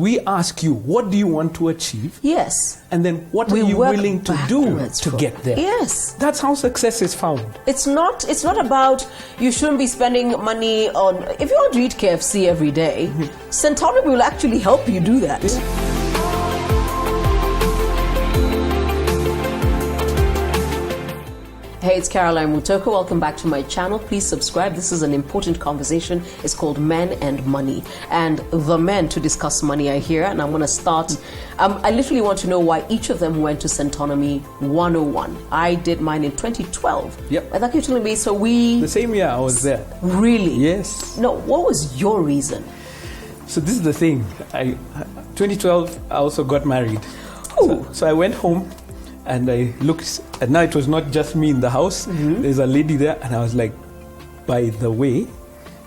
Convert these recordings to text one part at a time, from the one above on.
We ask you, what do you want to achieve? Yes. And then what are you willing to do to get there? Yes. That's how success is found. It's not about, you shouldn't be spending money on, if you want to eat KFC every day, Centonomy will actually help you do that. Hey, it's Caroline Mutoko. Welcome back to my channel. Please subscribe. This is an important conversation. It's called Men and Money. And the men to discuss money are here. And I'm going to start. I literally want to know why each of them went to Centonomy 101. I did mine in 2012. Yep. I thought you were telling me, the same year I was there. Really? Yes. No, what was your reason? So this is the thing. 2012, I also got married. So I went home. And I looked, and now it was not just me in the house. There's a lady there, and I was like, by the way,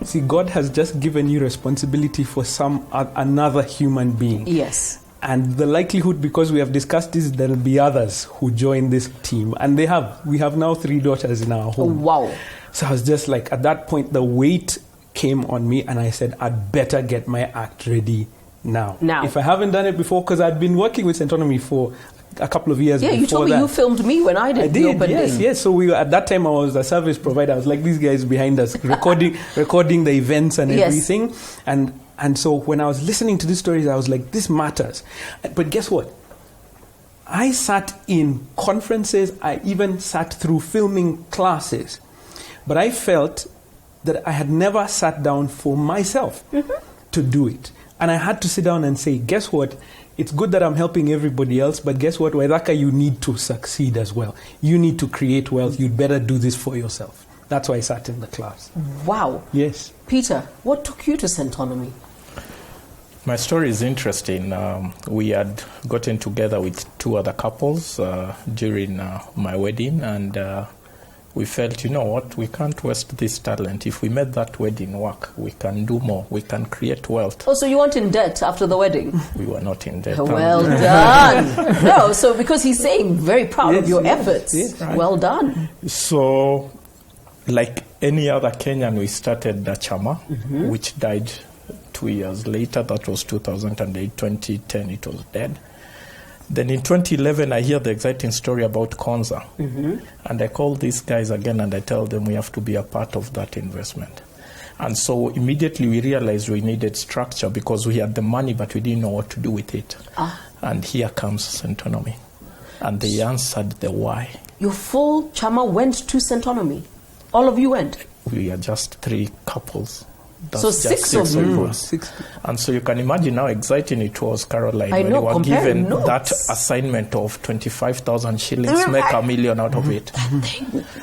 see, God has just given you responsibility for another human being. Yes. And the likelihood, because we have discussed this, there will be others who join this team. And we have now 3 daughters in our home. Oh, wow. So I was just like, at that point, the weight came on me, and I said, I'd better get my act ready now. If I haven't done it before, because I'd been working with Centonomy for a couple of years before that. Yeah, you told me you filmed me when I did the opening. Yes. So at that time I was a service provider. I was like these guys behind us, recording the events and everything. And so when I was listening to these stories, I was like, this matters. But guess what? I sat in conferences. I even sat through filming classes. But I felt that I had never sat down for myself to do it. And I had to sit down and say, guess what? It's good that I'm helping everybody else, but guess what? Waithaka, you need to succeed as well. You need to create wealth. You'd better do this for yourself. That's why I sat in the class. Wow. Yes. Peter, what took you to Centonomy? My story is interesting. We had gotten together with 2 other couples during my wedding, and we felt, you know what, we can't waste this talent. If we made that wedding work, we can do more. We can create wealth. Oh, so you weren't in debt after the wedding? We were not in debt. Well done. No, so because he's saying very proud of your efforts. Yes, right. Well done. So, like any other Kenyan, we started the Chama, which died 2 years later. That was 2008. 2010, it was dead. Then in 2011, I hear the exciting story about Konza. And I call these guys again and I tell them we have to be a part of that investment. And so immediately we realized we needed structure because we had the money, but we didn't know what to do with it. And here comes Centonomy. And they answered the why. Your full Chama went to Centonomy? All of you went? We are just 3 couples. That's so 6 of you. And so you can imagine how exciting it was, Caroline, when you were given that assignment of 25,000 shillings, make $1 million out of it.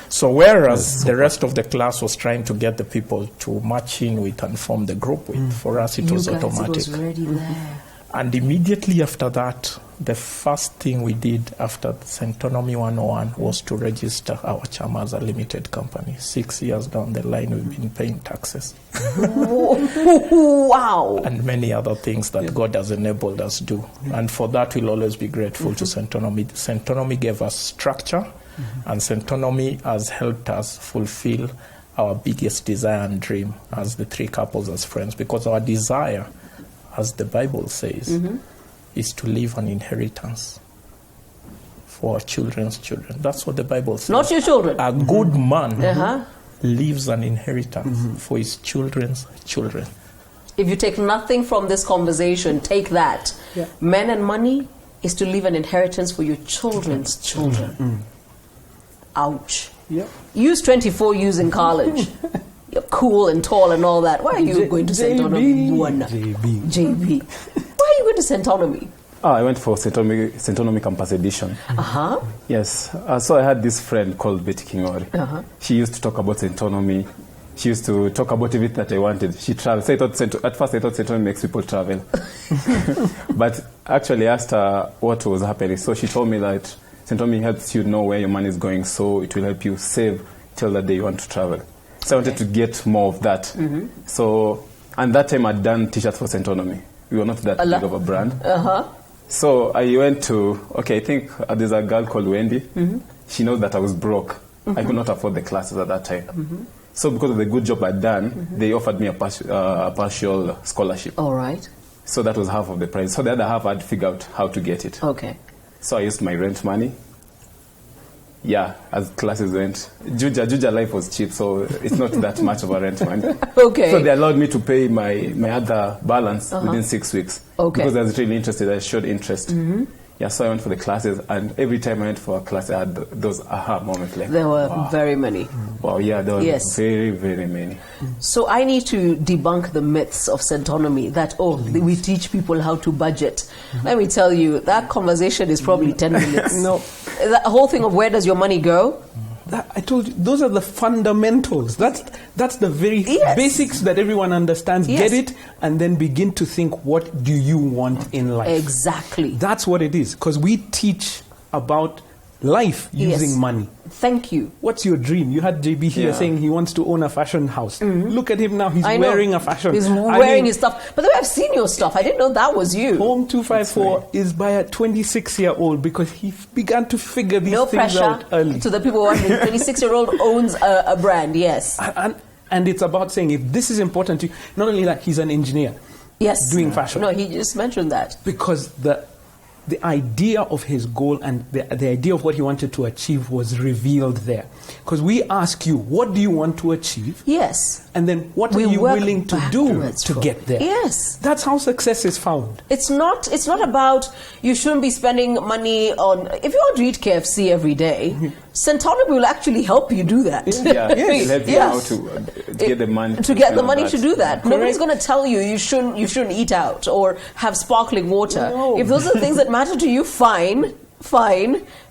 So whereas the rest of the class was trying to get the people to match in with and form the group with, for us it was automatic. It was already there. And immediately after that, the first thing we did after Centonomy 101 was to register our Chama as a limited company. 6 years down the line, we've been paying taxes. Wow. And many other things that God has enabled us to do. And for that, we'll always be grateful to Centonomy. Centonomy gave us structure, and Centonomy has helped us fulfill our biggest desire and dream as the 3 couples as friends, because our desire, as the Bible says, is to leave an inheritance for our children's children. That's what the Bible says. Not your children. A good man leaves an inheritance for his children's children. If you take nothing from this conversation, take that. Men and money is to leave an inheritance for your children's children. Ouch. Use 24 years in college. You're cool and tall and all that. Why are you going to Centonomy? JB. Why are you going to Centonomy? I went for Centonomy Campus Edition. Yes. So I had this friend called Betty Kingori. She used to talk about Centonomy. She used to talk about everything that I wanted. She traveled. So at first I thought Centonomy makes people travel. But actually I asked her what was happening. So she told me that Centonomy helps you know where your money is going, so it will help you save till the day you want to travel. So I wanted to get more of that. So, and that time I'd done t-shirts for Centonomy. We were not that big of a brand. So I went to, I think there's a girl called Wendy. She knows that I was broke. I could not afford the classes at that time. So because of the good job I'd done, they offered me a partial scholarship. All right. So that was half of the price. So the other half I had to figure out how to get it. Okay. So I used my rent money. Yeah, as classes went. Juja life was cheap, so it's not that much of a rent money. Okay. So they allowed me to pay my other balance within 6 weeks. Okay. Because I was really interested. I showed interest. Yeah, so I went for the classes, and every time I went for a class, I had those aha moments. Like, there were very many. Wow, yeah, there were very, very many. So I need to debunk the myths of Centonomy that, we teach people how to budget. Let me tell you, that conversation is probably 10 minutes. No. The whole thing of where does your money go? I told you, those are the fundamentals. That's the very basics that everyone understands. Yes. Get it, and then begin to think, what do you want in life? Exactly. That's what it is, because we teach about life using money. Thank you. What's your dream? You had JB here saying he wants to own a fashion house. Look at him now. He's wearing a fashion. He's wearing his stuff. But then I've seen your stuff. I didn't know that was you. Home 254 is by a 26-year-old because he began to figure these things out early. To the people who are 26-year-old owns a brand, yes. And it's about saying, if this is important to you, not only that, he's an engineer. Yes. Doing fashion. No, he just mentioned that. Because the idea of his goal and the idea of what he wanted to achieve was revealed there. Because we ask you, what do you want to achieve? Yes. And then what are you willing to do to get there? Yes. That's how success is found. It's not about, you shouldn't be spending money on, if you want to eat KFC every day, Centonomy will actually help you do that. Yeah, it'll help you how to get the money. To get the money to do that. Nobody's going to tell you you shouldn't eat out or have sparkling water. No. If those are things that matter to you, fine.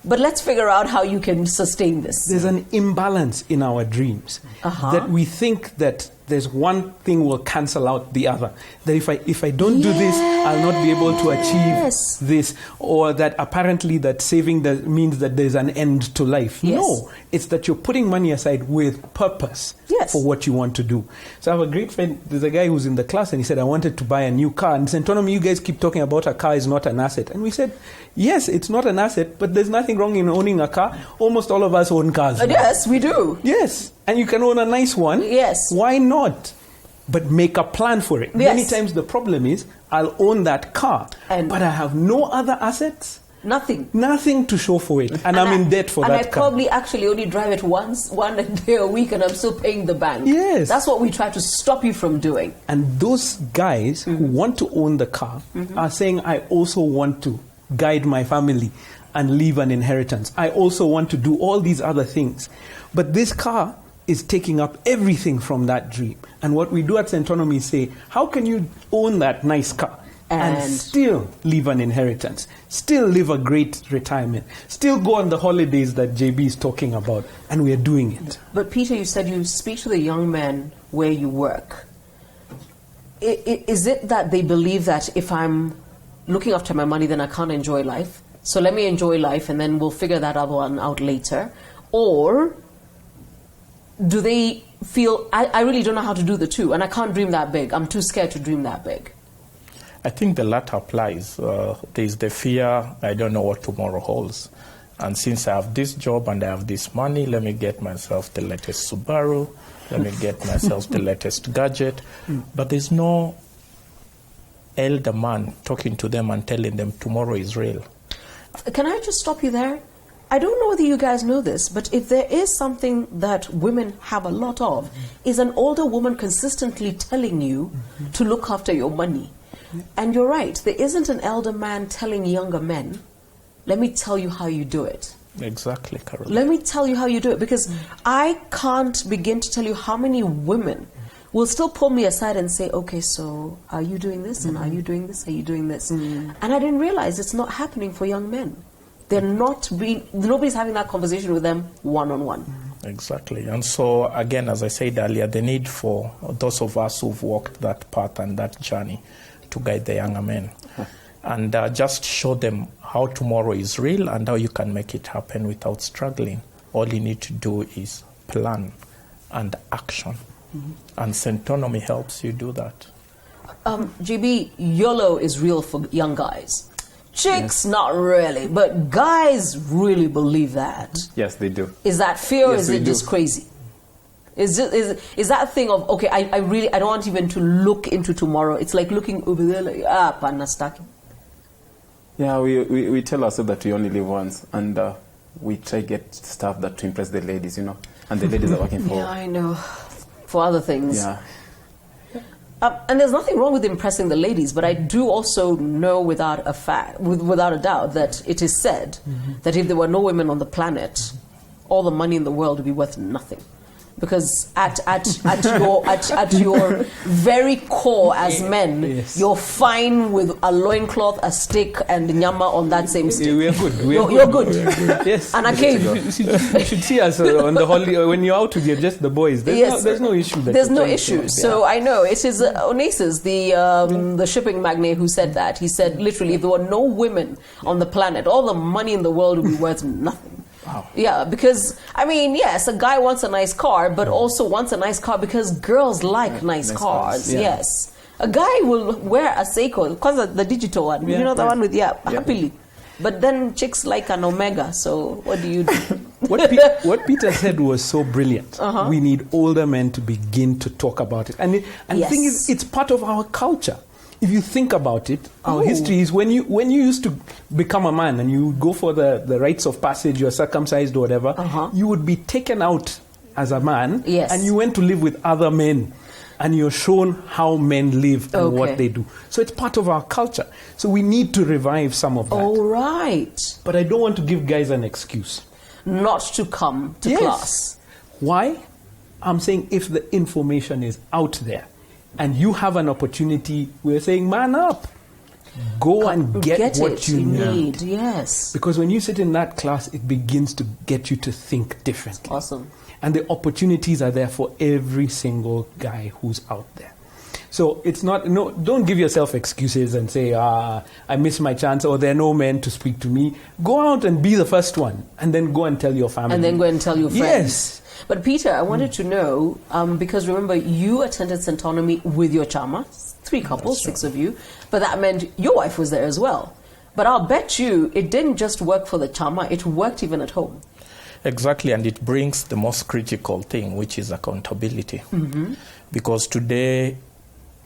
But let's figure out how you can sustain this. There's an imbalance in our dreams that we think that there's one thing will cancel out the other. That if I don't do this, I'll not be able to achieve this. Or that apparently that saving means that there's an end to life. Yes. No, it's that you're putting money aside with purpose for what you want to do. So I have a great friend, there's a guy who's in the class and he said, I wanted to buy a new car. And Centonomy, you guys keep talking about a car is not an asset. And we said, yes, it's not an asset, but there's nothing wrong in owning a car. Almost all of us own cars. Yes, we do. Yes. And you can own a nice one. Yes. Why not? But make a plan for it. Yes. Many times the problem is, I'll own that car, but I have no other assets. Nothing to show for it. And I'm in debt for that car. And I probably actually only drive it one day a week and I'm still paying the bank. Yes. That's what we try to stop you from doing. And those guys who want to own the car are saying, I also want to guide my family and leave an inheritance. I also want to do all these other things. But this car is taking up everything from that dream. And what we do at Centonomy is say, how can you own that nice car and still leave an inheritance, still live a great retirement, still go on the holidays that JB is talking about, and we are doing it. But Peter, you said you speak to the young men where you work. Is it that they believe that if I'm looking after my money, then I can't enjoy life? So let me enjoy life and then we'll figure that other one out later. Or do they feel, I really don't know how to do the two and I can't dream that big. I'm too scared to dream that big. I think the latter applies. There's the fear, I don't know what tomorrow holds. And since I have this job and I have this money, let me get myself the latest Subaru, let me get myself the latest gadget. But there's no elder man talking to them and telling them tomorrow is real. Can I just stop you there? I don't know whether you guys know this, but if there is something that women have a lot of, is an older woman consistently telling you to look after your money. And you're right, there isn't an elder man telling younger men, let me tell you how you do it. Exactly, Carol. Let me tell you how you do it, because I can't begin to tell you how many women will still pull me aside and say, okay, so are you doing this? And are you doing this? Are you doing this? And I didn't realize it's not happening for young men. Nobody's having that conversation with them one-on-one. Exactly. And so, again, as I said earlier, the need for those of us who've walked that path and that journey to guide the younger men and just show them how tomorrow is real and how you can make it happen without struggling. All you need to do is plan and action. And Centonomy helps you do that. GB, YOLO is real for young guys. Chicks, not really, but guys really believe that. Yes, they do. Is that fear or is it just crazy? Is that thing of, okay, I don't want even to look into tomorrow. It's like looking over there like, panastaki. Yeah, we tell ourselves that we only live once, and we try to get stuff that to impress the ladies, and the ladies are working for... Yeah, I know. For other things. Yeah. And there's nothing wrong with impressing the ladies, but I do also know without a doubt that it is said that if there were no women on the planet, all the money in the world would be worth nothing. Because at your very core as men, you're fine with a loincloth, a stick, and nyama on that same stick. We're good. You're good. Yes. And a cave. You should see us on the holiday when you're out with just the boys. There's no issue. There's no issue. So I know it is Onassis, the shipping magnate, who said that. He said literally, if there were no women on the planet, all the money in the world would be worth nothing. Wow. Yeah, because, I mean, yes, a guy wants a nice car, but also wants a nice car because girls like nice cars. Yeah. Yes. A guy will wear a Seiko, because the digital one, the one with, happily. But then chicks like an Omega, so what do you do? What Peter said was so brilliant. We need older men to begin to talk about it. And the thing is, it's part of our culture. If you think about it, our history is when you used to become a man and you would go for the rites of passage, you're circumcised or whatever, you would be taken out as a man, and you went to live with other men, and you're shown how men live and what they do. So it's part of our culture. So we need to revive some of that. All right. But I don't want to give guys an excuse not to come to class. Why? I'm saying if the information is out there, and you have an opportunity, we're saying, man up. Go and get what you need. Yes. Because when you sit in that class, it begins to get you to think differently. Awesome. And the opportunities are there for every single guy who's out there. So it's not, don't give yourself excuses and say, I missed my chance, or there are no men to speak to me. Go out and be the first one, and then go and tell your family. And then go and tell your friends. Yes. But Peter, I wanted to know, because remember, you attended Centonomy with your chama, 3 couples, 6 of you, but that meant your wife was there as well. But I'll bet you it didn't just work for the chama, it worked even at home. Exactly, and it brings the most critical thing, which is accountability. Because today,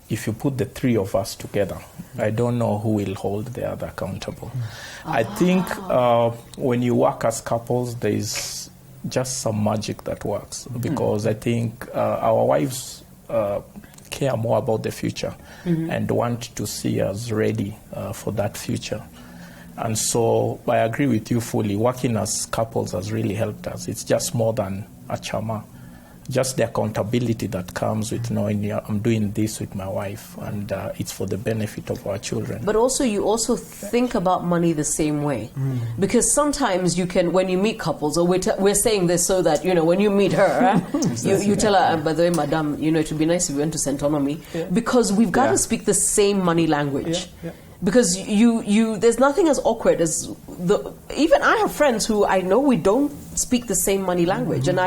if you put the 3 of us together, I don't know who will hold the other accountable. I think when you work as couples, there is just some magic that works, because I think our wives care more about the future and want to see us ready for that future. And so I agree with you fully. Working as couples has really helped us. It's just more than a chama. Just the accountability that comes with knowing I'm doing this with my wife, and it's for the benefit of our children. But also, you also think about money the same way. Because sometimes you can, when you meet couples, or we're saying this so that, when you meet her, you tell her, by the way, madam, it would be nice if you went to Centonomy, because we've got to speak the same money language. Because there's nothing as awkward as even I have friends who I know we don't speak the same money language, and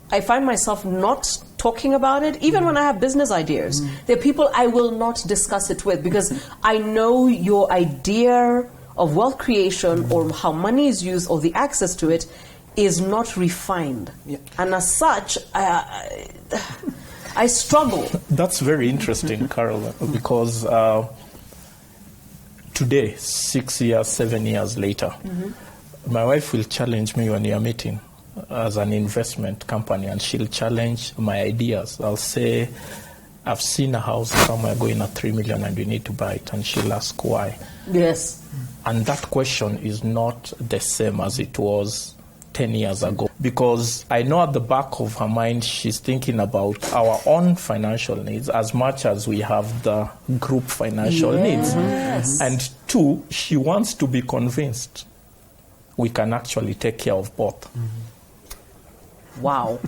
I find myself not talking about it, even when I have business ideas. There are people I will not discuss it with, because I know your idea of wealth creation or how money is used or the access to it is not refined. And as such, I struggle. That's very interesting, Carol, because today, 6 years, 7 years later, my wife will challenge me when we are meeting as an investment company, and she'll challenge my ideas. I'll say, I've seen a house somewhere going at 3 million and we need to buy it, and she'll ask why. Yes. And that question is not the same as it was 10 years ago, because I know at the back of her mind she's thinking about our own financial needs as much as we have the group financial needs. And 2, she wants to be convinced we can actually take care of both. Wow.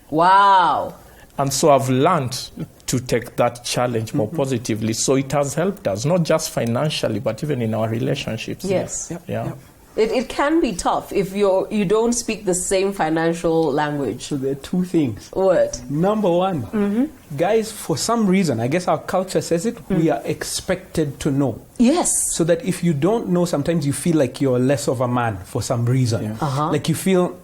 Wow. And so I've learned to take that challenge more positively. So it has helped us, not just financially, but even in our relationships. Yes. Yeah. It can be tough if you don't speak the same financial language. So there are 2 things. What? Number 1, guys, for some reason, I guess our culture says it, we are expected to know. Yes. So that if you don't know, sometimes you feel like you're less of a man for some reason. Like you feel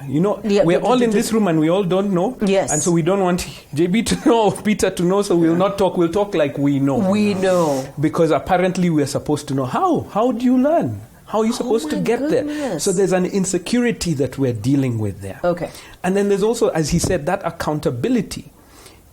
we're all in this room and we all don't know. Yes. And so we don't want JB to know, Peter to know, so we'll not talk. We'll talk like we know. We know. Because apparently we're supposed to know. How do you learn? How are you supposed to get there? So there's an insecurity that we're dealing with there. Okay. And then there's also, as he said, that accountability.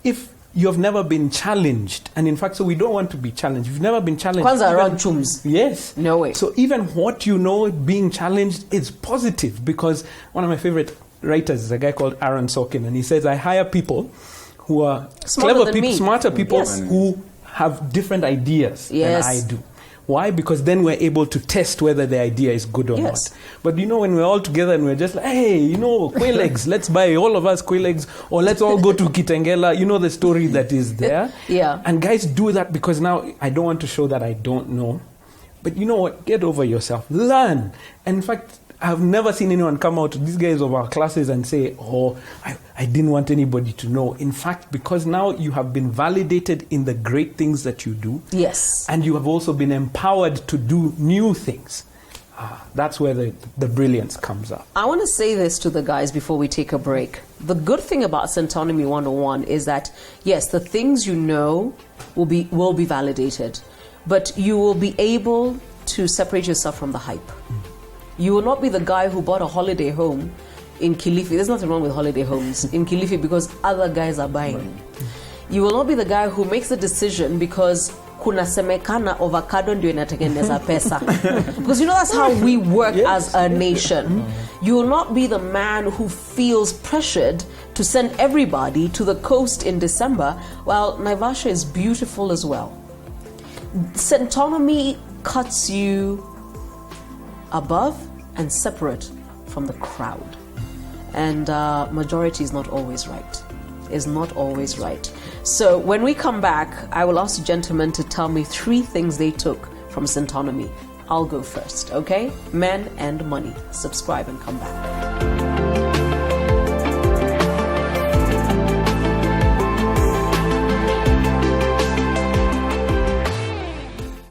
If you have never been challenged, and in fact, so we don't want to be challenged. You've never been challenged. Kwanza around chums. Yes. No way. So even what you know being challenged is positive, because one of my favorite writers is a guy called Aaron Sorkin, and he says, I hire people who are clever people, smarter people who have different ideas than I do. Why? Because then we're able to test whether the idea is good or not. But when we're all together and we're just like, hey, quail eggs, let's buy all of us quail eggs, or let's all go to Kitengela, the story that is there. Yeah. And guys do that because now I don't want to show that I don't know. But you know what? Get over yourself. Learn. And in fact, I've never seen anyone come out to these guys of our classes and say, I didn't want anybody to know. In fact, because now you have been validated in the great things that you do. Yes. And you have also been empowered to do new things. That's where the brilliance comes up. I want to say this to the guys before we take a break. The good thing about Centonomy 101 is that, yes, the things you know will be validated. But you will be able to separate yourself from the hype. You will not be the guy who bought a holiday home in Kilifi. There's nothing wrong with holiday homes in Kilifi because other guys are buying. You will not be the guy who makes a decision because kuna semekana avocado ndio inatengeneza pesa. Because that's how we work as a nation. You will not be the man who feels pressured to send everybody to the coast in December while Naivasha is beautiful as well. Centonomy cuts you above and separate from the crowd. And majority is not always right. Is not always right. So when we come back, I will ask the gentlemen to tell me 3 things they took from Centonomy. I'll go first, okay? Men and money. Subscribe and come back.